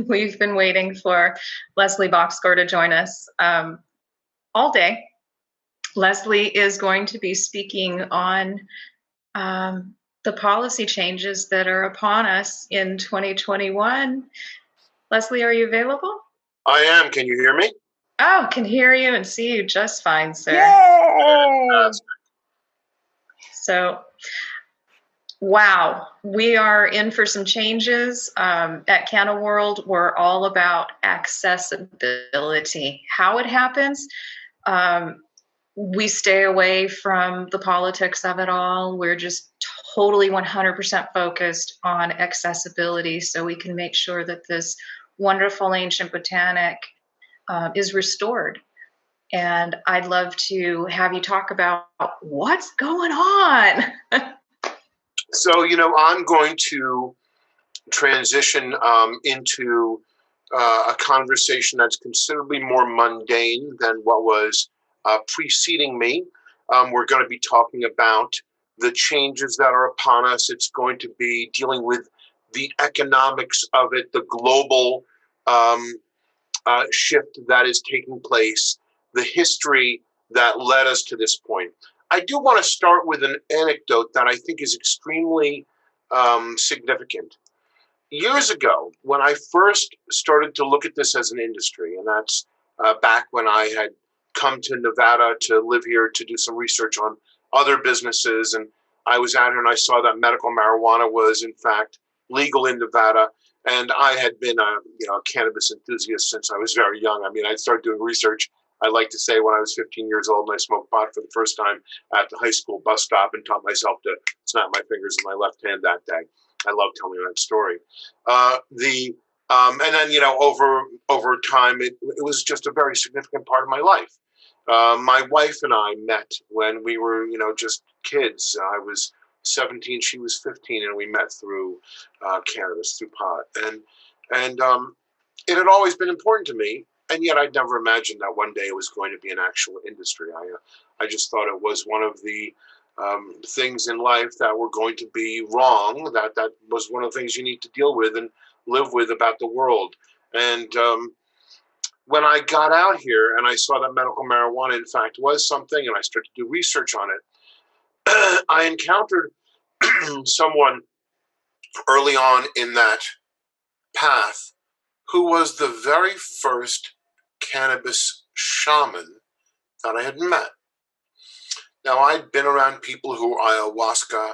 We've been waiting for Leslie Bocskor to join us all day. Leslie is going to be speaking on the policy changes that are upon us in 2021. Leslie, are you available? I am. Can you hear me? Oh, can hear you and see you just fine, sir. Yay! So, wow, we are in for some changes. At Canna World, we're all about accessibility. How it happens, we stay away from the politics of it all. We're just totally 100% focused on accessibility so we can make sure that this wonderful ancient botanic is restored. And I'd love to have you talk about what's going on. So, I'm going to transition into a conversation that's considerably more mundane than what was preceding me. We're going to be talking about the changes that are upon us. It's going to be dealing with the economics of it, the global shift that is taking place, the history that led us to this point. I do want to start with an anecdote that I think is extremely significant. Years ago, when I first started to look at this as an industry, and that's back when I had come to Nevada to live here to do some research on other businesses, and I was out here and I saw that medical marijuana was in fact legal in Nevada. And I had been a cannabis enthusiast since I was very young. I mean, I started doing research, I like to say, when I was 15 years old, and I smoked pot for the first time at the high school bus stop and taught myself to snap my fingers in my left hand that day. I love telling that story. And then over time, it was just a very significant part of my life. My wife and I met when we were just kids. I was 17, she was 15, and we met through cannabis, through pot, and it had always been important to me. And yet, I'd never imagined that one day it was going to be an actual industry. I just thought it was one of the things in life that were going to be wrong. That was one of the things you need to deal with and live with about the world. And when I got out here and I saw that medical marijuana, in fact, was something, and I started to do research on it, I encountered someone early on in that path who was the very first cannabis shaman that I had met. Now, I'd been around people who were ayahuasqueros.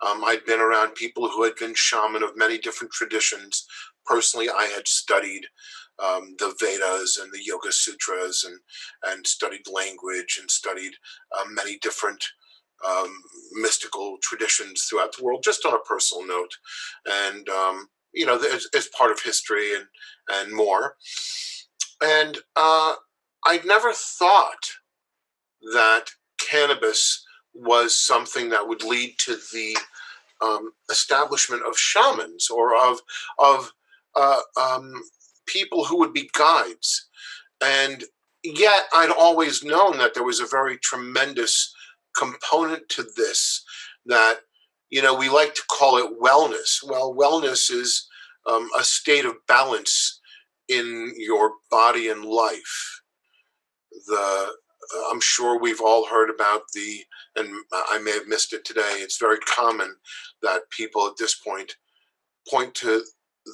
I'd been around people who had been shaman of many different traditions. Personally, I had studied the Vedas and the Yoga Sutras and studied language and studied many different mystical traditions throughout the world, just on a personal note. And, as part of history and more. And I'd never thought that cannabis was something that would lead to the establishment of shamans or of people who would be guides. And yet I'd always known that there was a very tremendous component to this that, we like to call it wellness. Well, wellness is a state of balance in your body and life. I'm sure we've all heard about and I may have missed it today, it's very common that people at this point to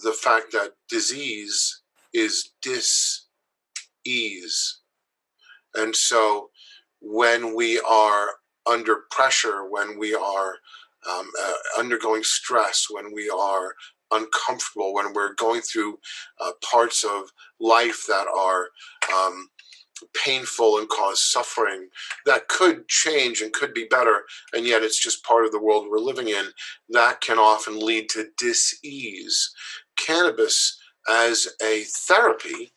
the fact that disease is dis-ease. And so when we are under pressure, when we are undergoing stress, when we are uncomfortable, when we're going through parts of life that are painful and cause suffering, that could change and could be better, and yet it's just part of the world we're living in, that can often lead to dis-ease. Cannabis as a therapy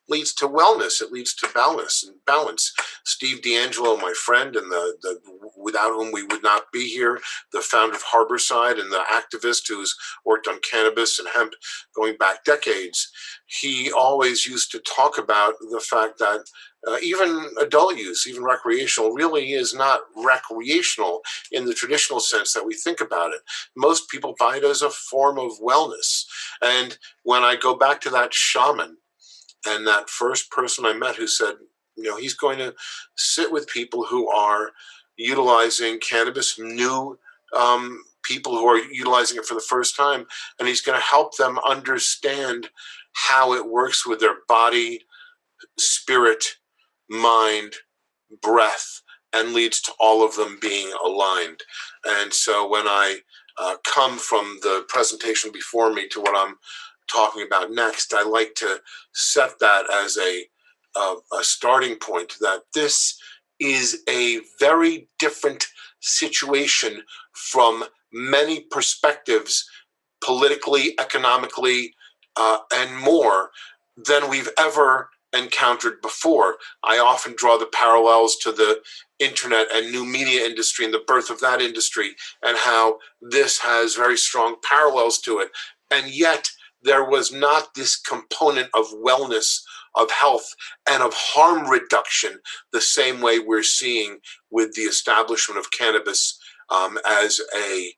leads to wellness. It leads to balance. Steve D'Angelo, my friend, and the without whom we would not be here, the founder of Harborside and the activist who's worked on cannabis and hemp going back decades, he always used to talk about the fact that even adult use, even recreational, really is not recreational in the traditional sense that we think about it. Most people buy it as a form of wellness. And when I go back to that shaman and that first person I met who said, he's going to sit with people who are utilizing cannabis, new people who are utilizing it for the first time, and he's going to help them understand how it works with their body, spirit, mind, breath, and leads to all of them being aligned. And so when I come from the presentation before me to what I'm talking about next, I like to set that as a starting point, that this is a very different situation from many perspectives, politically, economically, and more, than we've ever encountered before. I often draw the parallels to the internet and new media industry and the birth of that industry, and how this has very strong parallels to it. And yet there was not this component of wellness, of health, and of harm reduction the same way we're seeing with the establishment of cannabis as a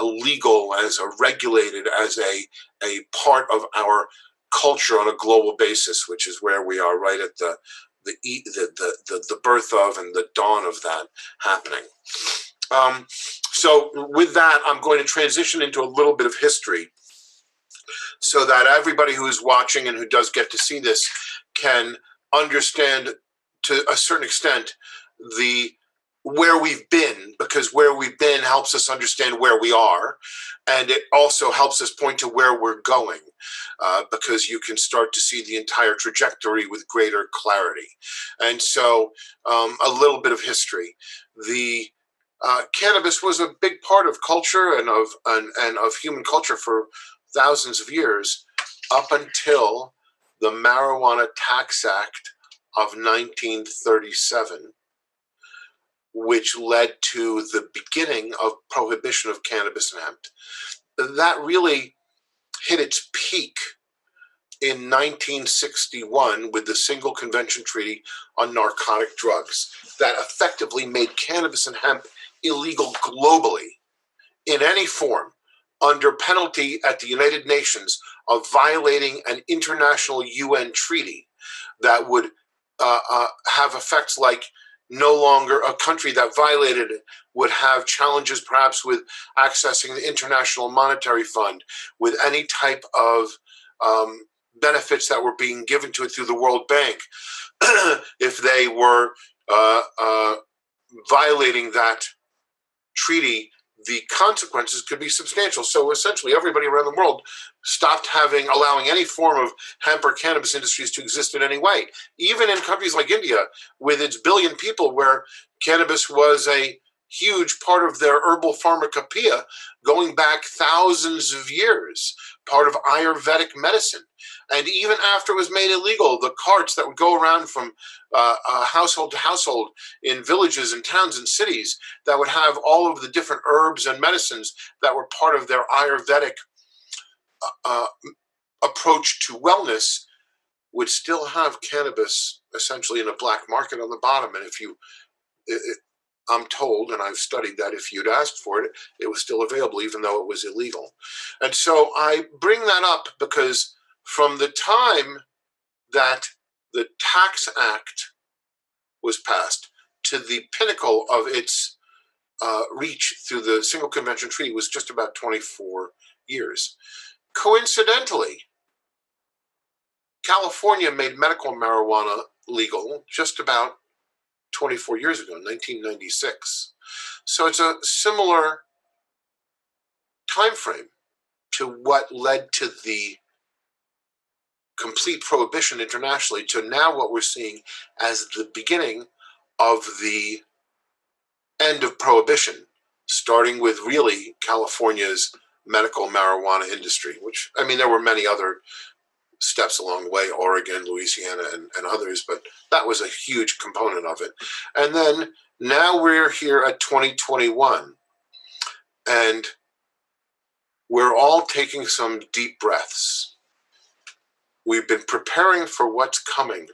legal, as a regulated, as a part of our culture on a global basis, which is where we are right at the birth of and the dawn of that happening. So with that, I'm going to transition into a little bit of history so that everybody who is watching and who does get to see this can understand to a certain extent where we've been, because where we've been helps us understand where we are, and it also helps us point to where we're going, because you can start to see the entire trajectory with greater clarity. And so a little bit of history. The cannabis was a big part of culture and of human culture for thousands of years, up until the Marijuana Tax Act of 1937, which led to the beginning of prohibition of cannabis and hemp. That really hit its peak in 1961 with the Single Convention Treaty on Narcotic Drugs, that effectively made cannabis and hemp illegal globally in any form, under penalty at the United Nations of violating an international UN treaty that would have effects like no longer a country that violated it would have challenges perhaps with accessing the International Monetary Fund, with any type of benefits that were being given to it through the World Bank if they were violating that treaty. The consequences could be substantial. So essentially everybody around the world stopped allowing any form of hemp or cannabis industries to exist in any way. Even in countries like India, with its billion people, where cannabis was a huge part of their herbal pharmacopoeia going back thousands of years, part of Ayurvedic medicine. And even after it was made illegal, the carts that would go around from household to household in villages and towns and cities that would have all of the different herbs and medicines that were part of their Ayurvedic approach to wellness would still have cannabis essentially in a black market on the bottom. And I'm told, and I've studied, that if you'd asked for it, it was still available, even though it was illegal. And so I bring that up because from the time that the Tax Act was passed to the pinnacle of its reach through the Single Convention Treaty was just about 24 years. Coincidentally, California made medical marijuana legal just about 24 years ago, 1996. So it's a similar time frame to what led to the complete prohibition internationally, to now what we're seeing as the beginning of the end of prohibition, starting with really California's medical marijuana industry, which, I mean, there were many other steps along the way, Oregon, Louisiana, and others, but that was a huge component of it. And then now we're here at 2021, and we're all taking some deep breaths. We've been preparing for what's coming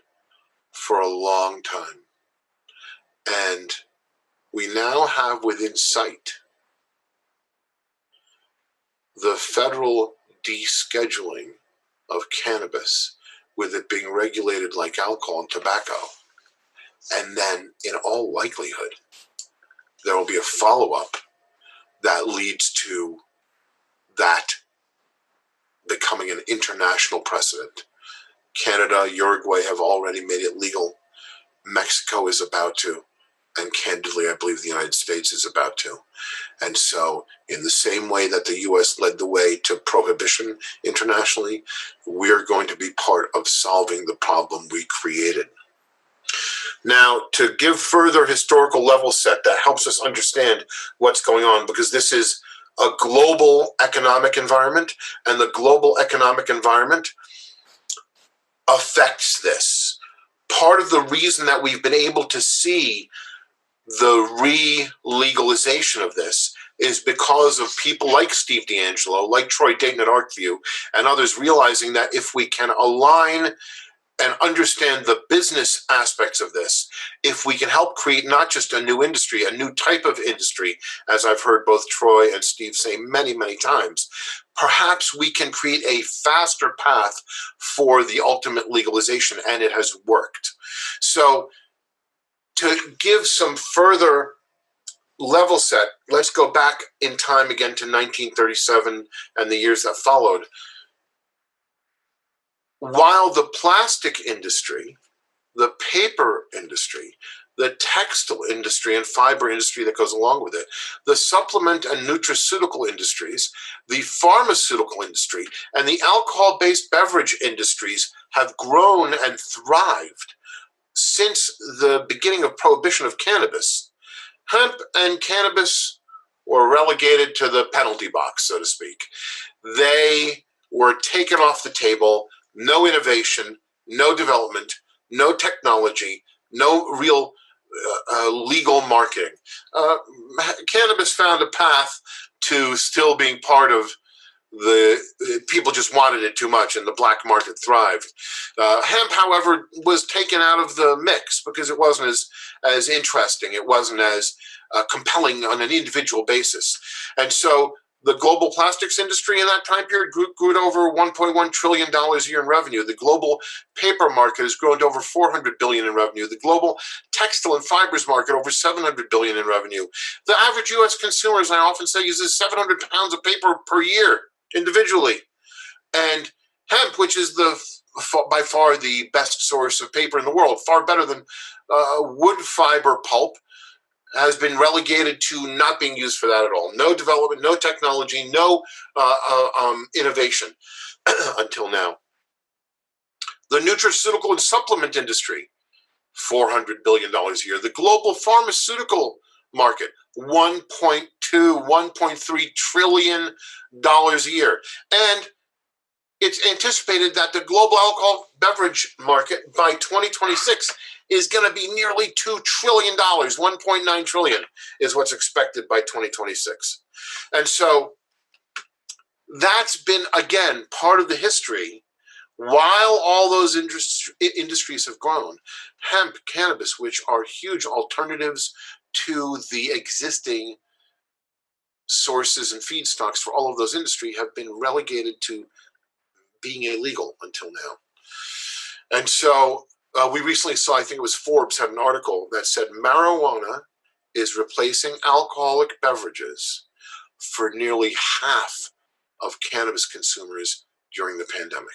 for a long time. And we now have within sight the federal descheduling of cannabis, with it being regulated like alcohol and tobacco. And then, in all likelihood, there will be a follow-up that leads to that becoming an international precedent. Canada, Uruguay have already made it legal. Mexico is about to. And candidly, I believe the United States is about to. And so, in the same way that the U.S. led the way to prohibition internationally, we're going to be part of solving the problem we created. Now, to give further historical level set that helps us understand what's going on, because this is a global economic environment, and the global economic environment affects this. Part of the reason that we've been able to see the re-legalization of this is because of people like Steve D'Angelo, like Troy Dayton at ArcView, and others realizing that if we can align and understand the business aspects of this, if we can help create not just a new industry, a new type of industry, as I've heard both Troy and Steve say many, many times, perhaps we can create a faster path for the ultimate legalization, and it has worked. So to give some further level set, let's go back in time again to 1937 and the years that followed. While the plastic industry, the paper industry, the textile industry and fiber industry that goes along with it, the supplement and nutraceutical industries, the pharmaceutical industry, and the alcohol-based beverage industries have grown and thrived since the beginning of prohibition of cannabis, hemp and cannabis were relegated to the penalty box, so to speak. They were taken off the table. No innovation, no development, no technology, no real legal marketing. Cannabis found a path to still being part of the people just wanted it too much, and the black market thrived. Hemp, however, was taken out of the mix because it wasn't as interesting. It wasn't as compelling on an individual basis. And so the global plastics industry in that time period grew to over $1.1 trillion a year in revenue. The global paper market has grown to over $400 billion in revenue. The global textile and fibers market over $700 billion in revenue. The average U.S. consumer, as I often say, uses 700 pounds of paper per year individually. And hemp, which is by far the best source of paper in the world, far better than wood fiber pulp, has been relegated to not being used for that at all. No development, no technology, no innovation until now. The nutraceutical and supplement industry, $400 billion a year. The global pharmaceutical market, $1.2, $1.3 trillion a year. And it's anticipated that the global alcohol beverage market by 2026 is going to be nearly $2 trillion. 1.9 trillion is what's expected by 2026. And so that's been, again, part of the history. While all those industries have grown, hemp, cannabis, which are huge alternatives to the existing sources and feedstocks for all of those industries, have been relegated to being illegal until now. And so we recently saw, I think it was Forbes had an article that said marijuana is replacing alcoholic beverages for nearly half of cannabis consumers during the pandemic.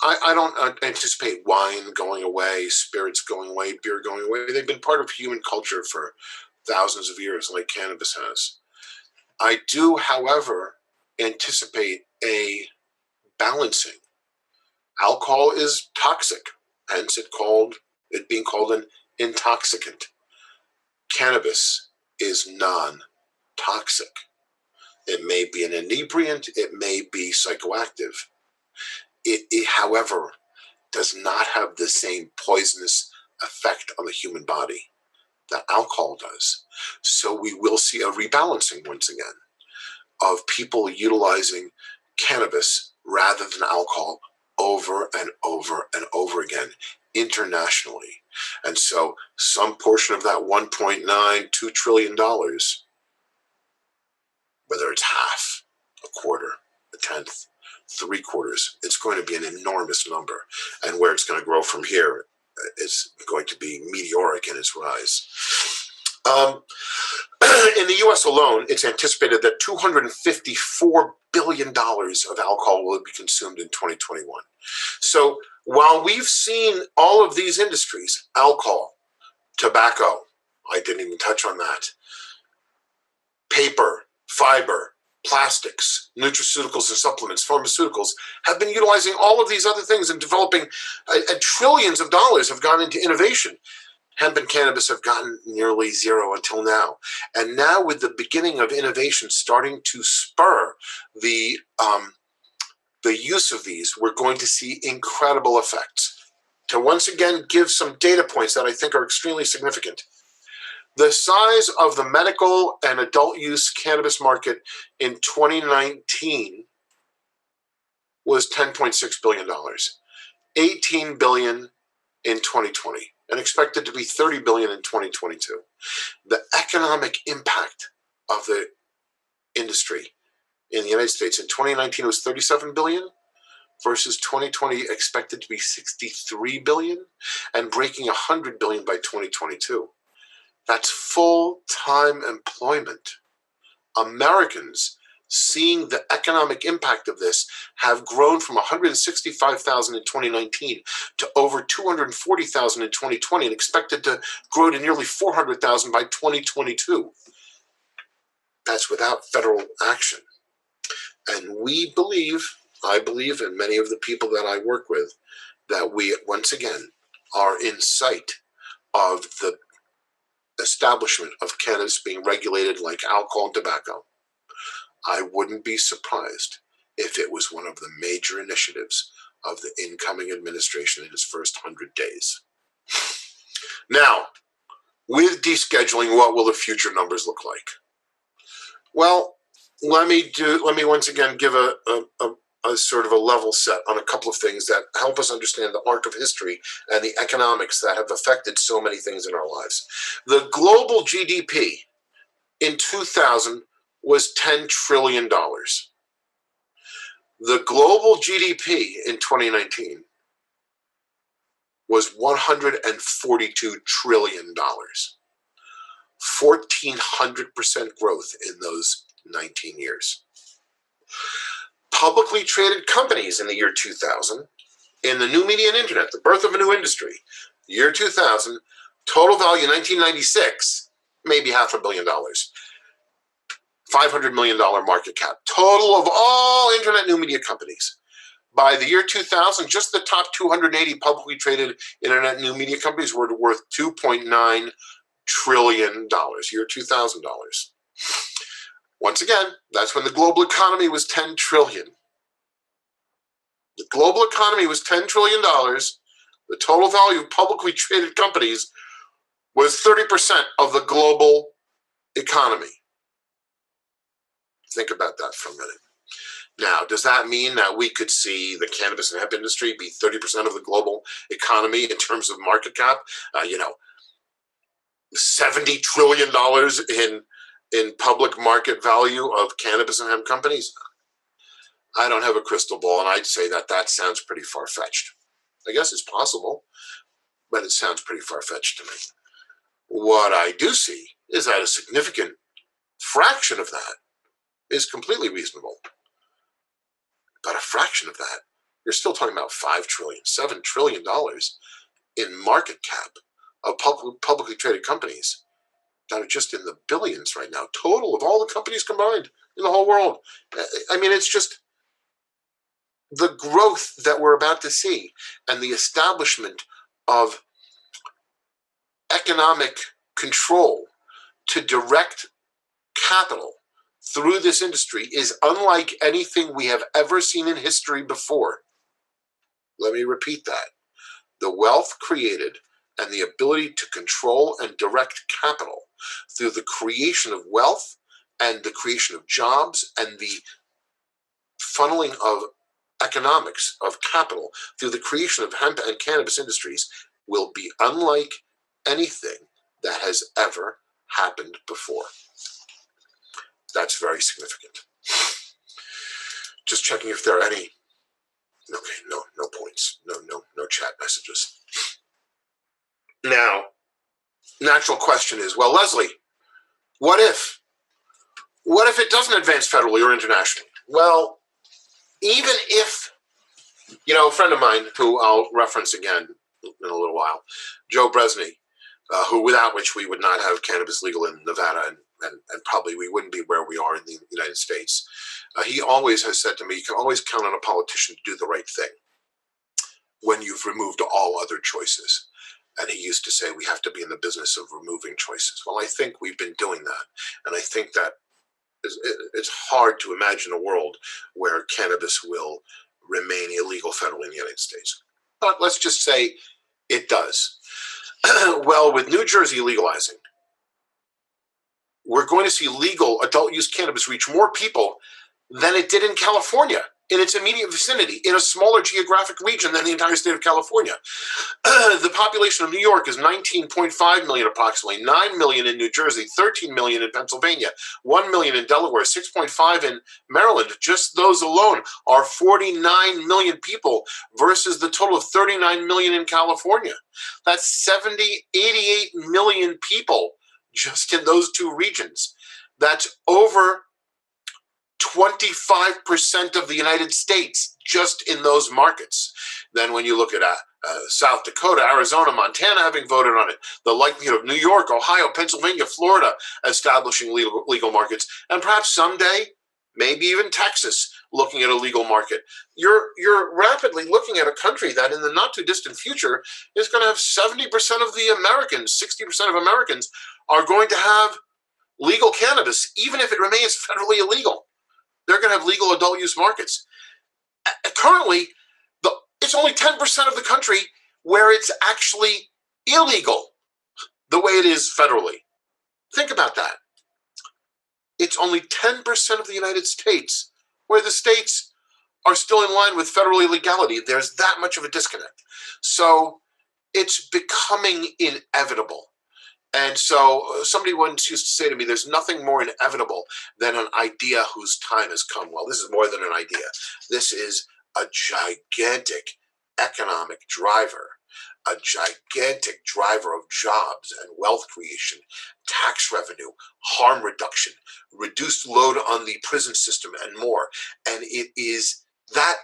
I don't anticipate wine going away, spirits going away, beer going away. They've been part of human culture for thousands of years, like cannabis has. I do, however, anticipate a balancing. Alcohol is toxic, hence it being called an intoxicant. Cannabis is non-toxic. It may be an inebriant, it may be psychoactive. It, however, does not have the same poisonous effect on the human body that alcohol does. So we will see a rebalancing once again of people utilizing cannabis rather than alcohol over and over and over again internationally. And so some portion of that $1.92 trillion, whether it's half, a quarter, a tenth, three quarters, it's going to be an enormous number. And where it's going to grow from here is going to be meteoric in its rise. In the U.S. alone, it's anticipated that $254 billion of alcohol will be consumed in 2021. So while we've seen all of these industries, alcohol, tobacco, I didn't even touch on that, paper, fiber, plastics, nutraceuticals and supplements, pharmaceuticals, have been utilizing all of these other things and developing, trillions of dollars have gone into innovation. Hemp and cannabis have gotten nearly zero until now. And now with the beginning of innovation starting to spur the use of these, we're going to see incredible effects. To once again give some data points that I think are extremely significant. The size of the medical and adult use cannabis market in 2019 was $10.6 billion, $18 billion in 2020, and expected to be $30 billion in 2022. The economic impact of the industry in the United States in 2019 was $37 billion versus 2020 expected to be $63 billion and breaking $100 billion by 2022. That's full-time employment. Americans, seeing the economic impact of this, have grown from 165,000 in 2019 to over 240,000 in 2020 and expected to grow to nearly 400,000 by 2022. That's without federal action. And we believe, I believe, and many of the people that I work with, that we once again are in sight of the establishment of cannabis being regulated like alcohol and tobacco. I wouldn't be surprised if it was one of the major initiatives of the incoming administration in its first 100 days. Now, with descheduling, what will the future numbers look like? Well, let me once again give a sort of a level set on a couple of things that help us understand the arc of history and the economics that have affected so many things in our lives. The global GDP in 2000 was $10 trillion. The global GDP in 2019 was $142 trillion. 1,400% growth in those 19 years. Publicly traded companies in the year 2000, in the new media and internet, the birth of a new industry, year 2000, total value 1996, maybe $500 million. $500 million market cap. Total of all internet new media companies. By the year 2000, just the top 280 publicly traded internet new media companies were worth $2.9 trillion, year $2000. Once again, that's when the global economy was $10 trillion. The global economy was $10 trillion. The total value of publicly traded companies was 30% of the global economy. Think about that for a minute. Now, does that mean that we could see the cannabis and hemp industry be 30% of the global economy in terms of market cap? $70 trillion in public market value of cannabis and hemp companies? I don't have a crystal ball, and I'd say that sounds pretty far-fetched. I guess it's possible, but it sounds pretty far-fetched to me. What I do see is that a significant fraction of that is completely reasonable. But a fraction of that, you're still talking about $5 trillion, $7 trillion in market cap of publicly traded companies that are just in the billions right now, total of all the companies combined in the whole world. I mean, it's just the growth that we're about to see and the establishment of economic control to direct capital through this industry is unlike anything we have ever seen in history before. Let me repeat that. The wealth created and the ability to control and direct capital through the creation of wealth and the creation of jobs and the funneling of economics of capital through the creation of hemp and cannabis industries will be unlike anything that has ever happened before. That's very significant. Just checking if there are any. Okay, no points. No chat messages. Now, natural question is, well, Leslie, what if? What if it doesn't advance federally or internationally? Well, even if, a friend of mine who I'll reference again in a little while, Joe Bresney, who without which we would not have cannabis legal in Nevada and probably we wouldn't be where we are in the United States. He always has said to me, you can always count on a politician to do the right thing when you've removed all other choices. And he used to say, we have to be in the business of removing choices. Well, I think we've been doing that. And I think that it's hard to imagine a world where cannabis will remain illegal federally in the United States. But let's just say it does. Well, with New Jersey legalizing, we're going to see legal adult use cannabis reach more people than it did in California, in its immediate vicinity, in a smaller geographic region than the entire state of California. The population of New York is 19.5 million approximately, 9 million in New Jersey, 13 million in Pennsylvania, 1 million in Delaware, 6.5 in Maryland. Just those alone are 49 million people versus the total of 39 million in California. That's 88 million people just in those two regions. That's over 25% of the United States just in those markets. Then when you look at South Dakota, Arizona, Montana having voted on it, the likelihood of New York, Ohio, Pennsylvania, Florida establishing legal markets, and perhaps someday, maybe even Texas looking at a legal market. You're rapidly looking at a country that in the not too distant future is going to have 70% of the Americans, 60% of Americans are going to have legal cannabis, even if it remains federally illegal. They're going to have legal adult use markets. Currently, it's only 10% of the country where it's actually illegal the way it is federally. Think about that. It's only 10% of the United States where the states are still in line with federal legality. There's that much of a disconnect. So it's becoming inevitable. And so somebody once used to say to me, there's nothing more inevitable than an idea whose time has come. Well, this is more than an idea. This is a gigantic economic driver, a gigantic driver of jobs and wealth creation, tax revenue, harm reduction, reduced load on the prison system, and more. And it is that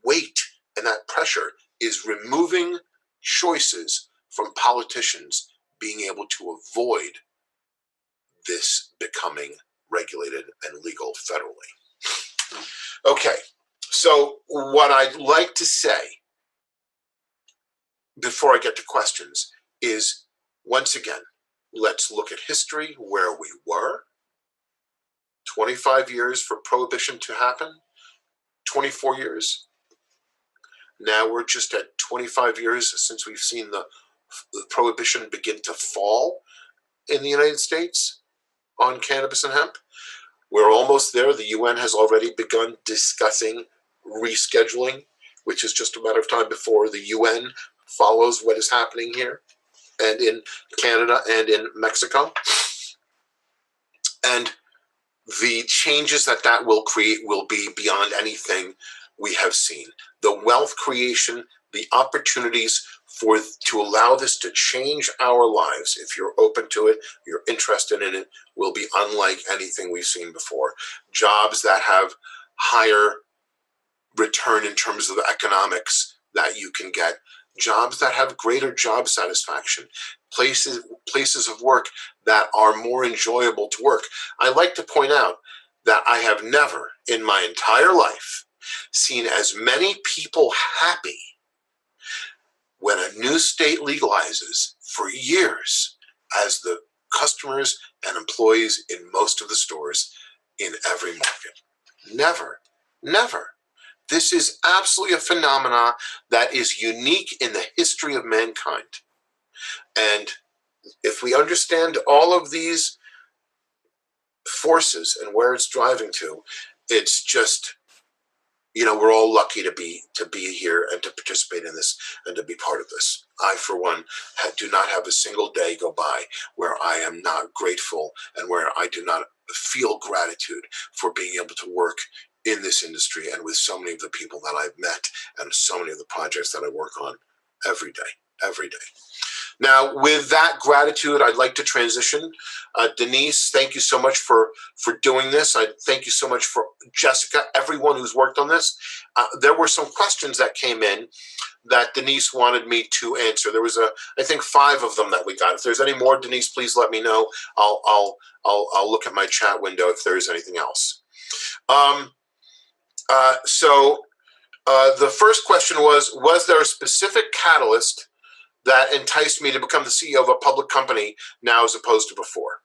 weight and that pressure is removing choices from politicians being able to avoid this becoming regulated and legal federally. Okay, so what I'd like to say before I get to questions is, once again, let's look at history, where we were. 25 years for prohibition to happen, 24 years. Now we're just at 25 years since we've seen the prohibition begin to fall in the United States on cannabis and hemp. We're almost there. The UN has already begun discussing rescheduling, which is just a matter of time before the UN follows what is happening here and in Canada and in Mexico. And the changes that will create will be beyond anything we have seen. The wealth creation, the opportunities to allow this to change our lives, if you're open to it, you're interested in it, will be unlike anything we've seen before. Jobs that have higher return in terms of the economics that you can get, jobs that have greater job satisfaction, places of work that are more enjoyable to work. I like to point out that I have never in my entire life seen as many people happy when a new state legalizes for years as the customers and employees in most of the stores in every market. Never. This is absolutely a phenomenon that is unique in the history of mankind. And if we understand all of these forces and where it's driving to, it's just, we're all lucky to be here and to participate in this and to be part of this. I, for one, do not have a single day go by where I am not grateful and where I do not feel gratitude for being able to work in this industry and with so many of the people that I've met and so many of the projects that I work on every day, every day. Now, with that gratitude, I'd like to transition. Denise, thank you so much for doing this. I thank you so much for Jessica, everyone who's worked on this. There were some questions that came in that Denise wanted me to answer. There was I think 5 of them that we got. If there's any more, Denise, please let me know. I'll look at my chat window if there's anything else. So the first question was there a specific catalyst that enticed me to become the CEO of a public company now as opposed to before?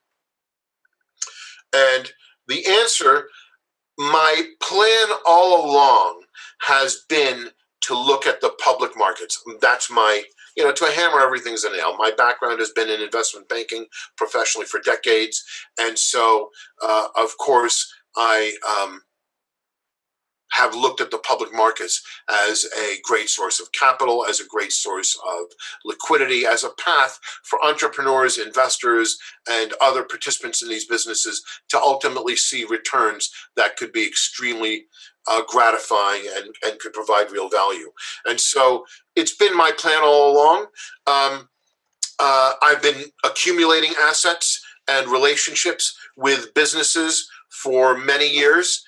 And the answer, my plan all along has been to look at the public markets. That's my, to hammer everything's a nail. My background has been in investment banking professionally for decades. And so, of course, I have looked at the public markets as a great source of capital, as a great source of liquidity, as a path for entrepreneurs, investors, and other participants in these businesses to ultimately see returns that could be extremely gratifying and could provide real value. And so it's been my plan all along. I've been accumulating assets and relationships with businesses for many years.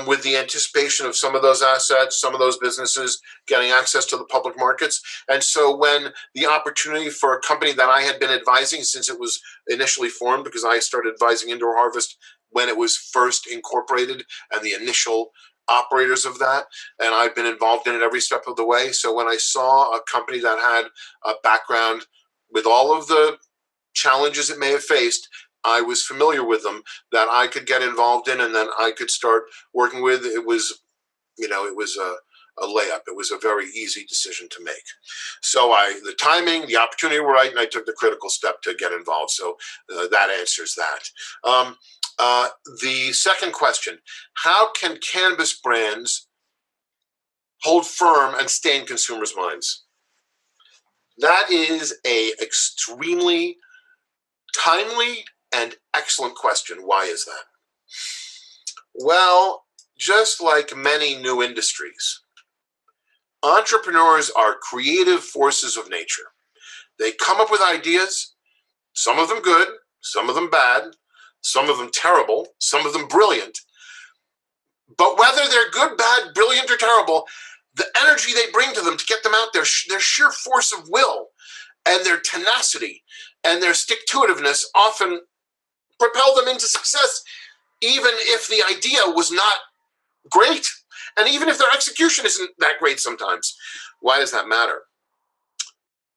With the anticipation of some of those assets, some of those businesses getting access to the public markets. And so when the opportunity for a company that I had been advising since it was initially formed, because I started advising Indoor Harvest when it was first incorporated and the initial operators of that, and I've been involved in it every step of the way. So when I saw a company that had a background with all of the challenges it may have faced, I was familiar with them, that I could get involved in and then I could start working with. It was, it was a layup. It was a very easy decision to make. So the timing, the opportunity were right, and I took the critical step to get involved. So that answers that. The second question, how can cannabis brands hold firm and stay in consumers' minds? That is a extremely timely and excellent question. Why is that? Well, just like many new industries, entrepreneurs are creative forces of nature. They come up with ideas, some of them good, some of them bad, some of them terrible, some of them brilliant. But whether they're good, bad, brilliant, or terrible, the energy they bring to them to get them out there, their sheer force of will and their tenacity and their stick-to-itiveness often propel them into success, even if the idea was not great, and even if their execution isn't that great sometimes. Why does that matter?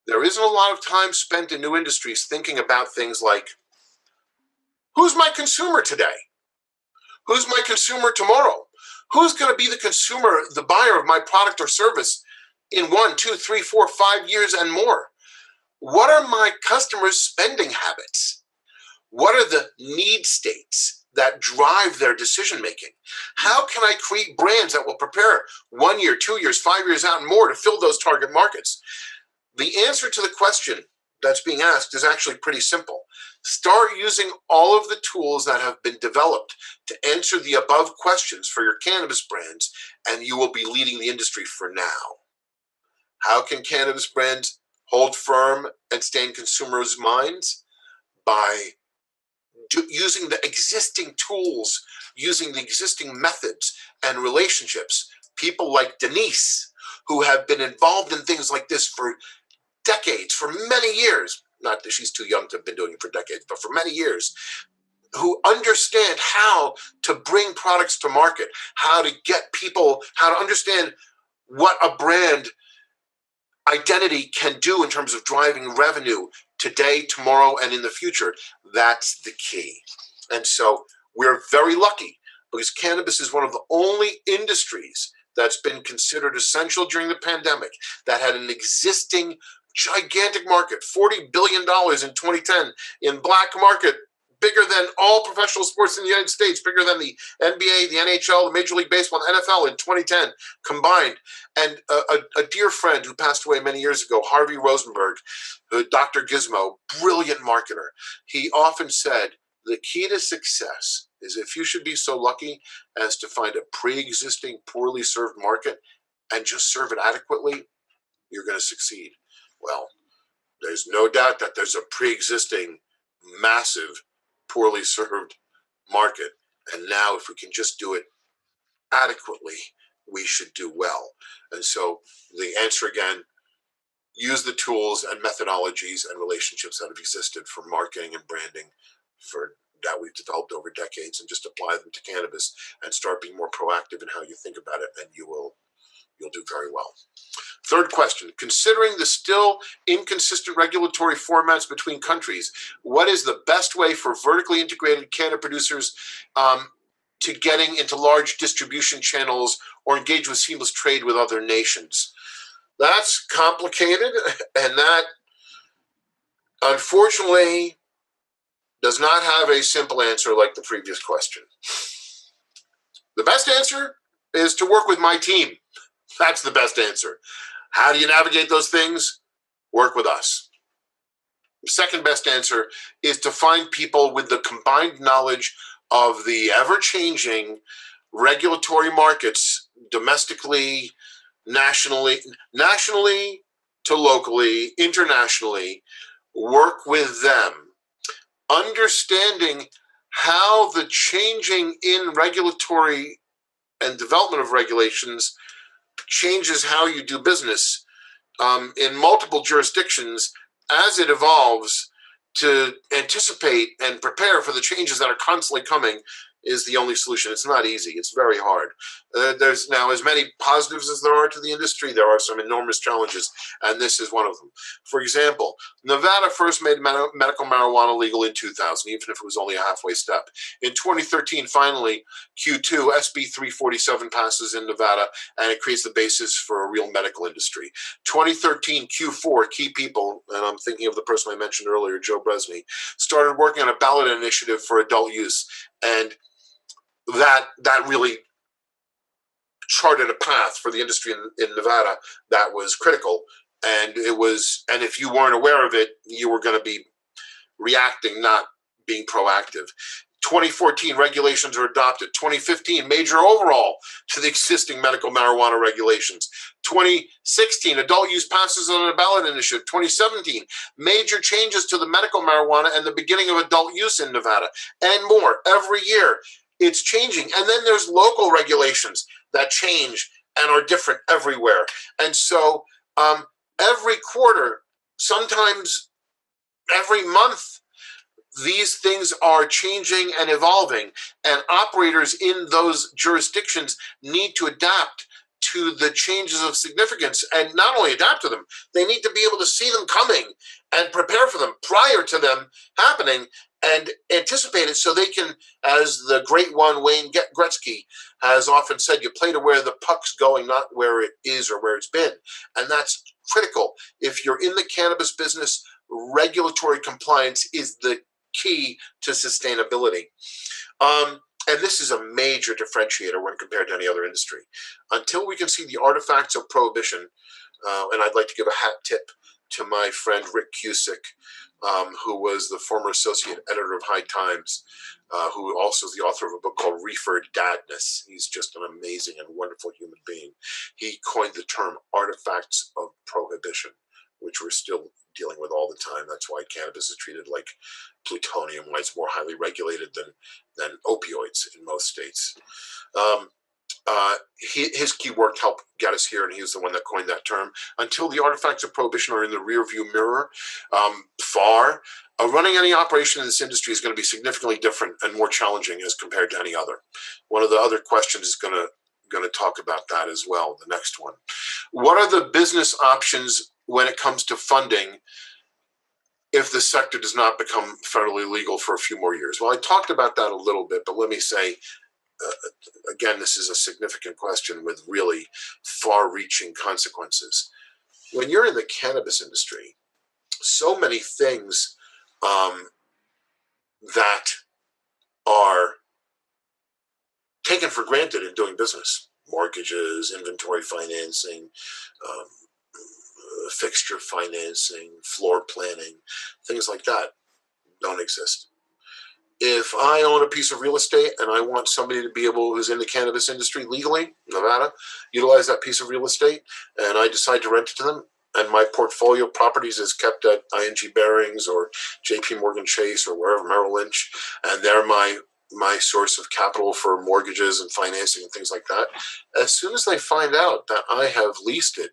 There isn't a lot of time spent in new industries thinking about things like, who's my consumer today? Who's my consumer tomorrow? Who's going to be the consumer, the buyer of my product or service in 1, 2, 3, 4, 5 years and more? What are my customers' spending habits? What are the need states that drive their decision making? How can I create brands that will prepare 1 year, 2 years, 5 years out and more to fill those target markets? The answer to the question that's being asked is actually pretty simple. Start using all of the tools that have been developed to answer the above questions for your cannabis brands, and you will be leading the industry for now. How can cannabis brands hold firm and stay in consumers' minds? By using the existing tools, using the existing methods and relationships. People like Denise, who have been involved in things like this for decades, for many years. Not that she's too young to have been doing it for decades, but for many years, who understand how to bring products to market, how to get people, how to understand what a brand identity can do in terms of driving revenue today, tomorrow, and in the future. That's the key. And so we're very lucky because cannabis is one of the only industries that's been considered essential during the pandemic, that had an existing gigantic market, $40 billion in 2010 in black market, bigger than all professional sports in the United States, bigger than the NBA, the NHL, the Major League Baseball, and NFL in 2010 combined. And a dear friend who passed away many years ago, Harvey Rosenberg, Dr. Gizmo, brilliant marketer, he often said, the key to success is if you should be so lucky as to find a pre-existing, poorly served market and just serve it adequately, you're going to succeed. Well, there's no doubt that there's a pre-existing, massive, poorly served market. And now if we can just do it adequately, we should do well. And so the answer again, use the tools and methodologies and relationships that have existed for marketing and branding that we've developed over decades, and just apply them to cannabis and start being more proactive in how you think about it, and you'll do very well. Third question, considering the still inconsistent regulatory formats between countries, what is the best way for vertically integrated cannabis producers to getting into large distribution channels or engage with seamless trade with other nations? That's complicated, and that unfortunately does not have a simple answer like the previous question. The best answer is to work with my team. That's the best answer. How do you navigate those things? Work with us. The second best answer is to find people with the combined knowledge of the ever-changing regulatory markets, domestically, nationally to locally, internationally. Work with them, understanding how the changing in regulatory and development of regulations changes how you do business in multiple jurisdictions as it evolves. To anticipate and prepare for the changes that are constantly coming is the only solution. It's not easy. It's very hard. There's now as many positives as there are to the industry. There are some enormous challenges, and this is one of them. For example, Nevada first made medical marijuana legal in 2000, even if it was only a halfway step. In 2013, finally, Q2, SB 347 passes in Nevada, and it creates the basis for a real medical industry. 2013, Q4, key people, and I'm thinking of the person I mentioned earlier, Joe Bresney, started working on a ballot initiative for adult use, and that really charted a path for the industry in Nevada that was critical. And if you weren't aware of it, you were going to be reacting, not being proactive. 2014, regulations are adopted. 2015, major overhaul to the existing medical marijuana regulations. 2016, adult use passes on a ballot initiative. 2017, major changes to the medical marijuana and the beginning of adult use in Nevada, and more. Every year, it's changing. And then there's local regulations that change and are different everywhere. And so every quarter, sometimes every month, these things are changing and evolving, and operators in those jurisdictions need to adapt to the changes of significance, and not only adapt to them, they need to be able to see them coming and prepare for them prior to them happening and anticipate it, so they can, as the great one Wayne Gretzky has often said, you play to where the puck's going, not where it is or where it's been. And that's critical. If you're in the cannabis business, regulatory compliance is the key to sustainability. And this is a major differentiator when compared to any other industry. Until we can see the artifacts of prohibition, and I'd like to give a hat tip to my friend Rick Cusick, who was the former associate editor of High Times, who also is the author of a book called Reefer Dadness. He's just an amazing and wonderful human being. He coined the term artifacts of prohibition, which we're still dealing with all the time. That's why cannabis is treated like plutonium, why it's more highly regulated than opioids in most states. His key work helped get us here, and he was the one that coined that term. Until the artifacts of prohibition are in the rearview mirror, running any operation in this industry is going to be significantly different and more challenging as compared to any other. One of the other questions is going to talk about that as well, the next one. What are the business options when it comes to funding if the sector does not become federally legal for a few more years? Well, I talked about that a little bit, but let me say again, this is a significant question with really far-reaching consequences. When you're in the cannabis industry, so many things that are taken for granted in doing business, mortgages, inventory financing, um, fixture financing, floor planning, things like that don't exist. If I own a piece of real estate and I want somebody to be able, who's in the cannabis industry legally, Nevada, utilize that piece of real estate, and I decide to rent it to them, and my portfolio of properties is kept at ING Barings or JP Morgan Chase or wherever, Merrill Lynch, and they're my source of capital for mortgages and financing and things like that. As soon as they find out that I have leased it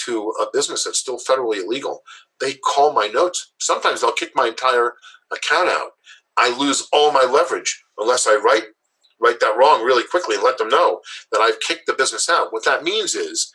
to a business that's still federally illegal, they call my notes. Sometimes they'll kick my entire account out. I lose all my leverage unless I write that wrong really quickly and let them know that I've kicked the business out. What that means is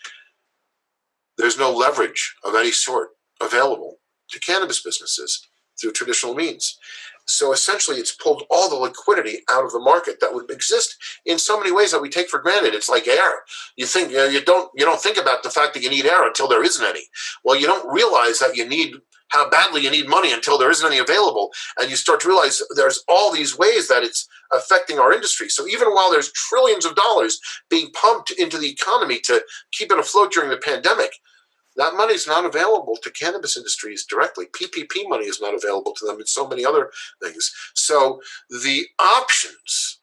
there's no leverage of any sort available to cannabis businesses through traditional means. So essentially, it's pulled all the liquidity out of the market that would exist in so many ways that we take for granted. It's like air. You think you don't think about the fact that you need air until there isn't any. Well, you don't realize that you need how badly you need money until there isn't any available, and you start to realize there's all these ways that it's affecting our industry. So even while there's trillions of dollars being pumped into the economy to keep it afloat during the pandemic, that money is not available to cannabis industries directly. PPP money is not available to them and so many other things. So the options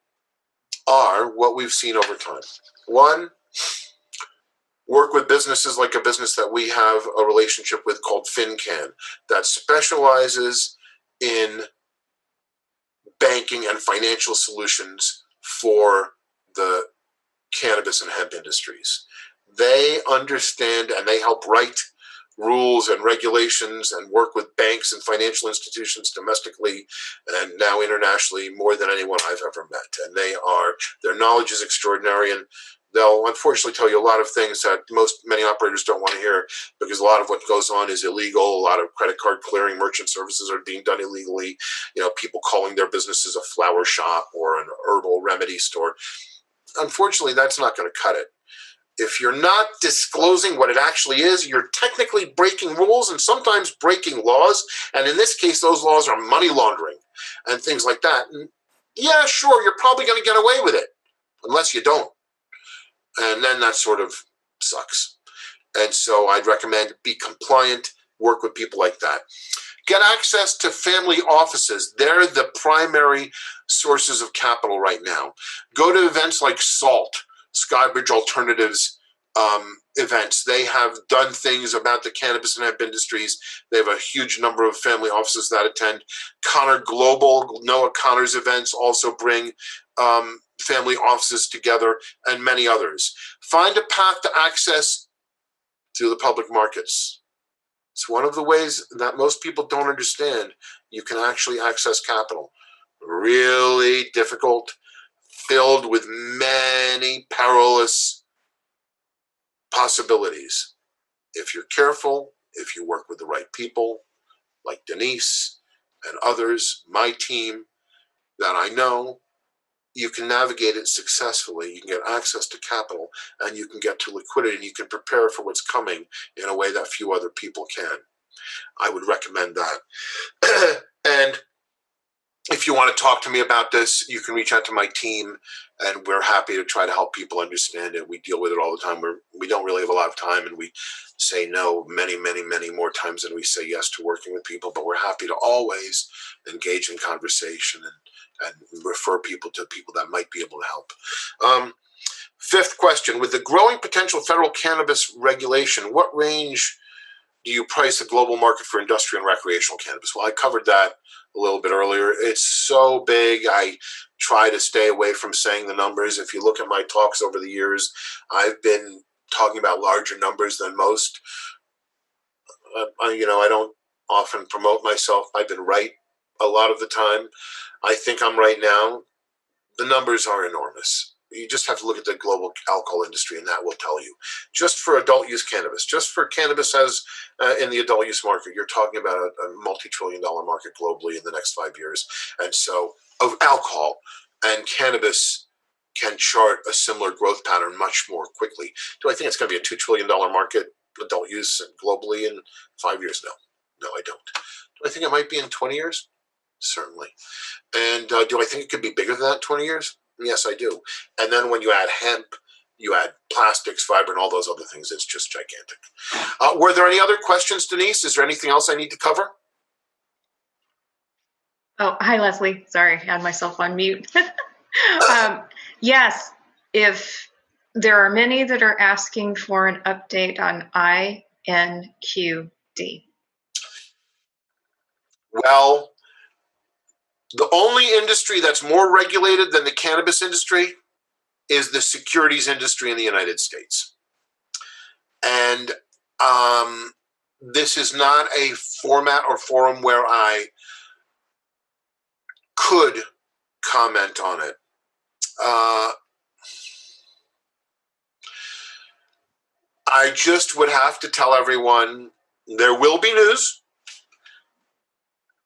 are what we've seen over time. One, work with businesses like a business that we have a relationship with called FinCan that specializes in banking and financial solutions for the cannabis and hemp industries. They understand and they help write rules and regulations and work with banks and financial institutions domestically and now internationally more than anyone I've ever met. And their knowledge is extraordinary, and they'll unfortunately tell you a lot of things that many operators don't want to hear, because a lot of what goes on is illegal. A lot of credit card clearing merchant services are being done illegally. People calling their businesses a flower shop or an herbal remedy store. Unfortunately, that's not going to cut it. If you're not disclosing what it actually is, you're technically breaking rules and sometimes breaking laws. And in this case, those laws are money laundering and things like that. And yeah, sure, you're probably going to get away with it unless you don't. And then that sort of sucks. And so I'd recommend be compliant, work with people like that. Get access to family offices. They're the primary sources of capital right now. Go to events like SALT, Skybridge Alternatives events. They have done things about the cannabis and hemp industries. They have a huge number of family offices that attend. Connor Global, Noah Connor's events also bring family offices together, and many others. Find a path to access to the public markets. It's one of the ways that most people don't understand. You can actually access capital. Really difficult, filled with many perilous possibilities. If you're careful, if you work with the right people, like Denise and others, my team that I know, you can navigate it successfully. You can get access to capital, and you can get to liquidity, and you can prepare for what's coming in a way that few other people can. I would recommend that. And if you want to talk to me about this, you can reach out to my team, and we're happy to try to help people understand it. We deal with it all the time. We don't really have a lot of time, and we say no many, many, many more times than we say yes to working with people, but we're happy to always engage in conversation and refer people to people that might be able to help. Fifth question, with the growing potential federal cannabis regulation, what range do you price the global market for industrial and recreational cannabis? Well, I covered that a little bit earlier. It's so big, I try to stay away from saying the numbers. If you look at my talks over the years, I've been talking about larger numbers than most. I don't often promote myself. I've been right a lot of the time. I think I'm right now. The numbers are enormous. You just have to look at the global alcohol industry, and that will tell you. Just for adult use cannabis, just for cannabis as in the adult use market, you're talking about a multi-trillion-dollar market globally in the next 5 years. And so, of alcohol and cannabis can chart a similar growth pattern much more quickly. Do I think it's going to be a $2 trillion market, adult use globally in 5 years? No. No, I don't. Do I think it might be in 20 years? Certainly. And do I think it could be bigger than that 20 years? Yes, I do. And then when you add hemp, you add plastics, fiber, and all those other things, it's just gigantic. Were there any other questions, Denise? Is there anything else I need to cover? Oh, hi, Leslie. Sorry, I had myself on mute. Yes, if there are many that are asking for an update on INQD. Well, the only industry that's more regulated than the cannabis industry is the securities industry in the United States. And this is not a format or forum where I could comment on it. I just would have to tell everyone there will be news.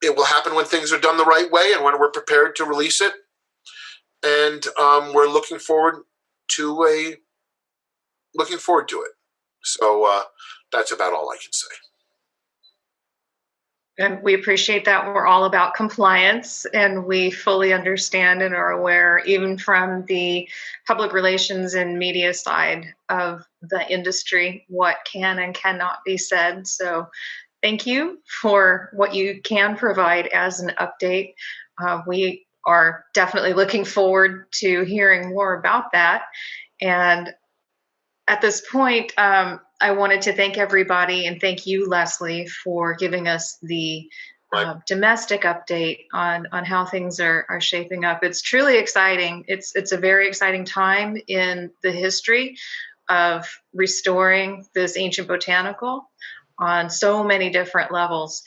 It will happen when things are done the right way and when we're prepared to release it. And we're looking forward to it. So that's about all I can say. And we appreciate that. We're all about compliance, and we fully understand and are aware, even from the public relations and media side of the industry, what can and cannot be said. So thank you for what you can provide as an update. We are definitely looking forward to hearing more about that. And at this point, I wanted to thank everybody and thank you, Leslie, for giving us the domestic update on how things are shaping up. It's truly exciting. It's a very exciting time in the history of restoring this ancient botanical on so many different levels.